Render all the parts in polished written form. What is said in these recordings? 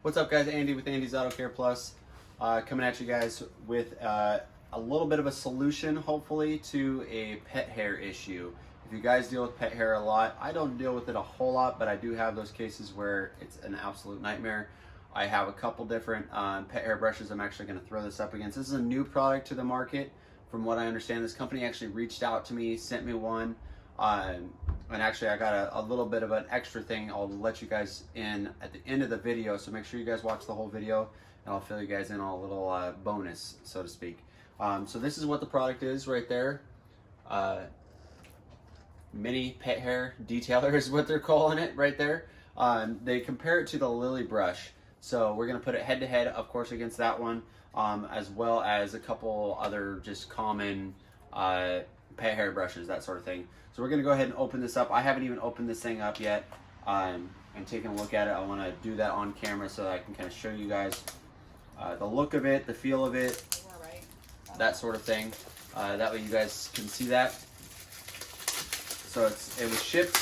What's up, guys? Andy with Andy's Auto Care Plus, coming at you guys with a little bit of a solution, hopefully, to a pet hair issue. If you guys deal with pet hair a lot, I don't deal with it a whole lot, but I do have those cases where it's an absolute nightmare. I have a couple different pet hair brushes I'm actually going to throw this up against. This is a new product to the market. From what I understand, this company actually reached out to me, sent me one. And actually I got a little bit of an extra thing I'll let you guys in at the end of the video, so make sure you guys watch the whole video and I'll fill you guys in on a little bonus, so to speak. So this is what the product is right there. Mini pet hair detailer is what they're calling it right there. They compare it to the Lily brush, so we're going to put it head to head, of course, against that one, as well as a couple other just common pet hair brushes, that sort of thing. So we're going to go ahead and open this up. I haven't even opened this thing up yet. I'm taking a look at it. I want to do that on camera so that I can kind of show you guys the look of it, the feel of it, that sort of thing. That way you guys can see that. So it was shipped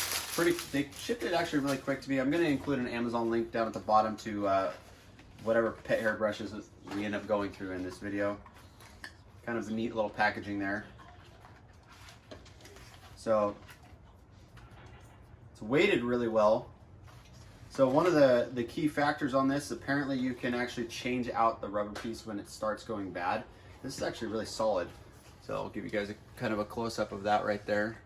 they shipped it actually really quick to me. I'm going to include an Amazon link down at the bottom to whatever pet hair brushes we end up going through in this video. Kind of a neat little packaging there. So it's weighted really well. So one of the key factors on this, apparently you can actually change out the rubber piece when it starts going bad. This is actually really solid. So I'll give you guys kind of a close-up of that right there.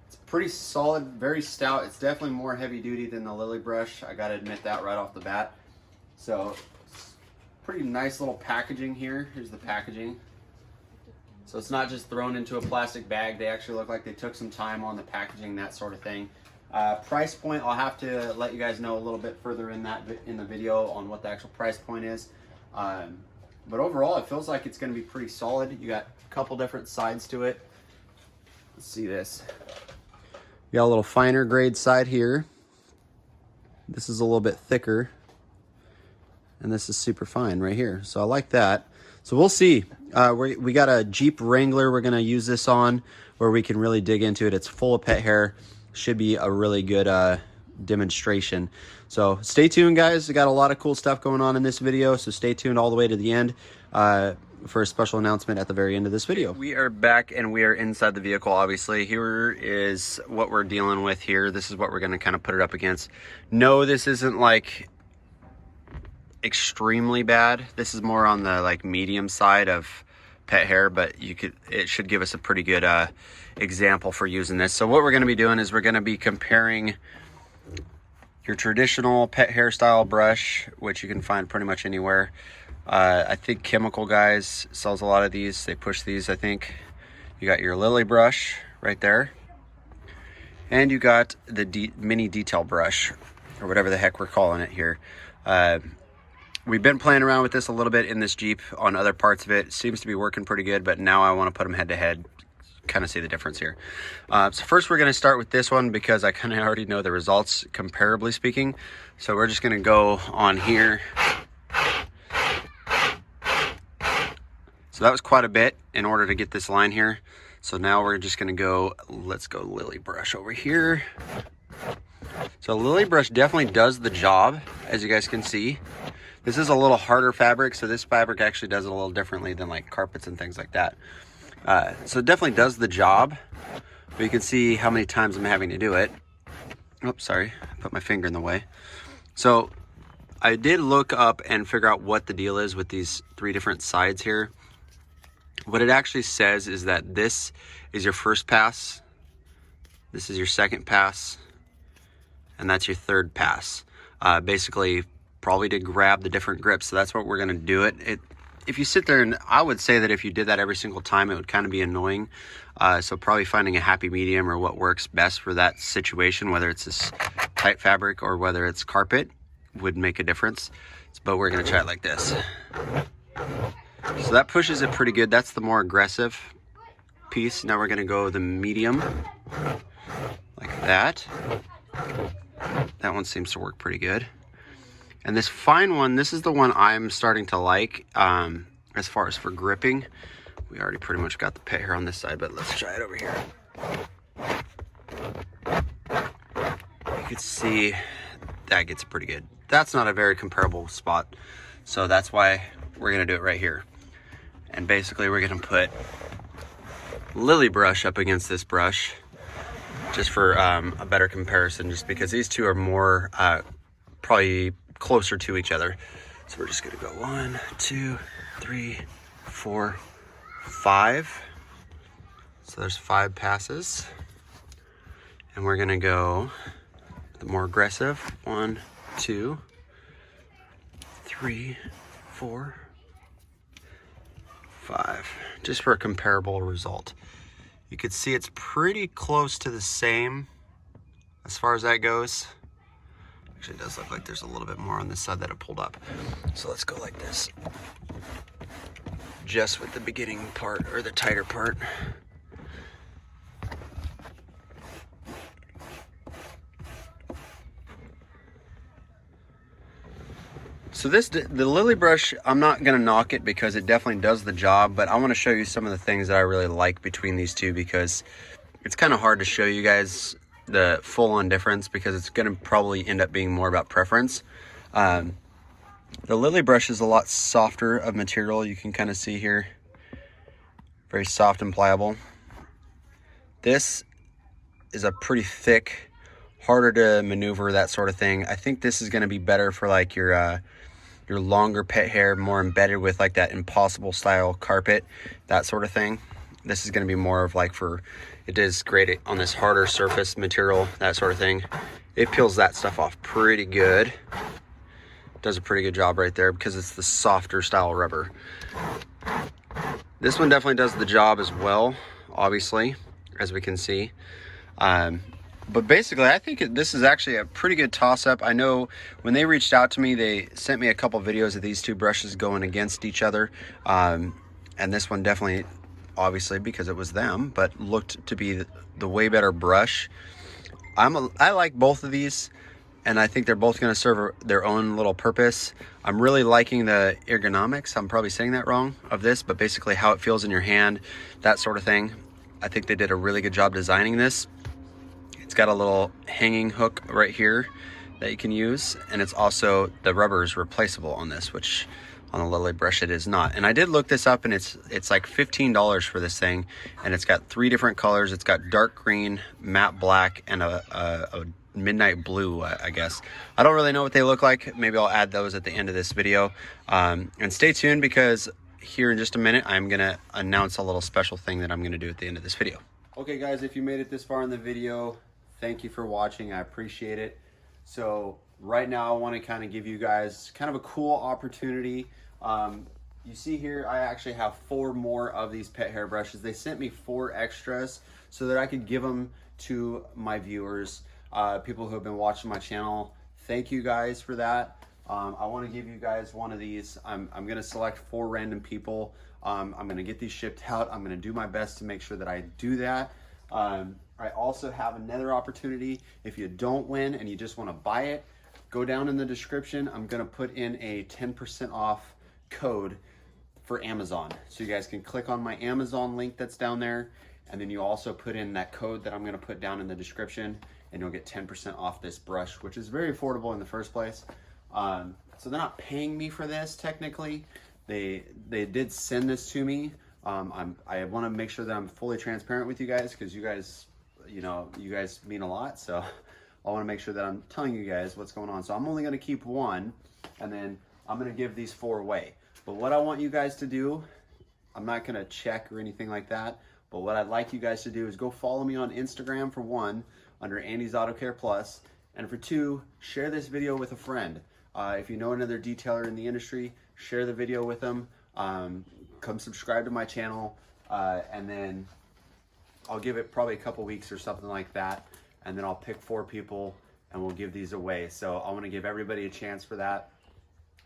It's pretty solid, very stout. It's definitely more heavy duty than the Lily brush. I gotta admit that right off the bat. So pretty nice little packaging here. Here's the packaging. So it's not just thrown into a plastic bag. They actually look like they took some time on the packaging, that sort of thing. Price point, I'll have to let you guys know a little bit further in the video on what the actual price point is. But overall, it feels like it's going to be pretty solid. You got a couple different sides to it. Let's see this. You got a little finer grade side here. This is a little bit thicker. And this is super fine right here. So I like that. So we'll see. We got a Jeep Wrangler we're going to use this on, where we can really dig into it. It's full of pet hair. Should be a really good demonstration. So stay tuned, guys. We got a lot of cool stuff going on in this video, so stay tuned all the way to the end for a special announcement at the very end of this video. We are back and we are inside the vehicle, obviously. Here is what we're dealing with here. This is what we're going to kind of put it up against. No, this isn't like extremely bad. This is more on the like medium side of pet hair, but it should give us a pretty good example for using this. So what we're going to be doing is we're going to be comparing your traditional pet hairstyle brush, which you can find pretty much anywhere. I think Chemical Guys sells a lot of these. They push these, I think. You got your Lily brush right there, and you got the mini detail brush, or whatever the heck we're calling it here. We've been playing around with this a little bit in this Jeep on other parts of it. It seems to be working pretty good, but now I want to put them head to head, kind of see the difference here. So first we're going to start with this one because I kind of already know the results, comparably speaking. So we're just going to go on here. So that was quite a bit in order to get this line here. So now we're just going to go, let's go Lily brush over here. So Lily brush definitely does the job, as you guys can see. This is a little harder fabric, so this fabric actually does it a little differently than like carpets and things like that. So it definitely does the job, but you can see how many times I'm having to do it. Oops, sorry, I put my finger in the way. So I did look up and figure out what the deal is with these three different sides here. What it actually says is that this is your first pass, this is your second pass, and that's your third pass. Basically, probably to grab the different grips. So that's what we're going to do it. If you sit there, and I would say that if you did that every single time, it would kind of be annoying. So probably finding a happy medium or what works best for that situation, whether it's this tight fabric or whether it's carpet, would make a difference. But we're going to try it like this. So that pushes it pretty good. That's the more aggressive piece. Now we're going to go the medium like that. That one seems to work pretty good. And this fine one, this is the one I'm starting to like as far as for gripping. We already pretty much got the pet hair on this side, but let's try it over here. You can see that gets pretty good. That's not a very comparable spot, so that's why we're gonna do it right here. And basically we're gonna put Lily brush up against this brush just for a better comparison, just because these two are more probably closer to each other. So we're just gonna go 1, 2, 3, 4, 5. So there's 5 passes. And we're gonna go the more aggressive. 1, 2, 3, 4, 5. Just for a comparable result. You could see it's pretty close to the same as far as that goes. Actually, it does look like there's a little bit more on this side that it pulled up. So let's go like this. Just with the beginning part, or the tighter part. So the Lily brush, I'm not gonna knock it because it definitely does the job, but I wanna show you some of the things that I really like between these two, because it's kind of hard to show you guys the full-on difference because it's gonna probably end up being more about preference. The Lily brush is a lot softer of material. You can kind of see here, very soft and pliable. This is a pretty thick, harder to maneuver, that sort of thing. I think this is gonna be better for like your longer pet hair, more embedded with like that Impossible style carpet, that sort of thing. This is going to be more of like for, it is great on this harder surface material, that sort of thing. It peels that stuff off pretty good. Does a pretty good job right there because it's the softer style rubber. This one definitely does the job as well, obviously, as we can see. But basically, I think this is actually a pretty good toss-up. I know when they reached out to me, they sent me a couple videos of these two brushes going against each other. And this one definitely, obviously, because it was them, but looked to be the way better brush. I like both of these, and I think they're both going to serve their own little purpose. I'm really liking the ergonomics, I'm probably saying that wrong, of this, but basically how it feels in your hand, that sort of thing. I think they did a really good job designing this. It's got a little hanging hook right here that you can use, and it's also, the rubber is replaceable on this, which on the Lily brush it is not. And I did look this up, and it's like $15 for this thing, and it's got 3 different colors. It's got dark green, matte black, and a midnight blue, I guess. I don't really know what they look like. Maybe I'll add those at the end of this video. And stay tuned, because here in just a minute I'm gonna announce a little special thing that I'm gonna do at the end of this video. Okay guys, if you made it this far in the video, thank you for watching. I appreciate it. So right now I want to kind of give you guys kind of a cool opportunity. You see here, I actually have 4 more of these pet hair brushes. They sent me 4 extras so that I could give them to my viewers, people who have been watching my channel. Thank you guys for that. I want to give you guys one of these. I'm going to select 4 random people. I'm going to get these shipped out. I'm going to do my best to make sure that I do that. I also have another opportunity. If you don't win and you just want to buy it, go down in the description. I'm going to put in a 10% off code for Amazon. So you guys can click on my Amazon link that's down there, and then you also put in that code that I'm going to put down in the description, and you'll get 10% off this brush, which is very affordable in the first place. So they're not paying me for this technically. They did send this to me. I want to make sure that I'm fully transparent with you guys, because you guys, you guys mean a lot. So I want to make sure that I'm telling you guys what's going on. So I'm only going to keep 1, and then I'm going to give these 4 away. But what I want you guys to do, I'm not going to check or anything like that, but what I'd like you guys to do is go follow me on Instagram, for 1, under Andy's Auto Care Plus, and for 2, share this video with a friend. If you know another detailer in the industry, share the video with them. Come subscribe to my channel, and then I'll give it probably a couple weeks or something like that, and then I'll pick 4 people and we'll give these away. So I want to give everybody a chance for that.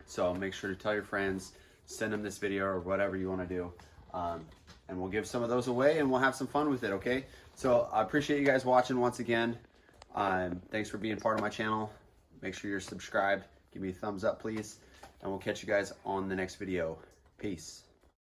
So make sure to tell your friends, send them this video or whatever you want to do, and we'll give some of those away and we'll have some fun with it. Okay, so I appreciate you guys watching once again. Thanks for being part of my channel. Make sure you're subscribed. Give me a thumbs up, please, and we'll catch you guys on the next video. Peace.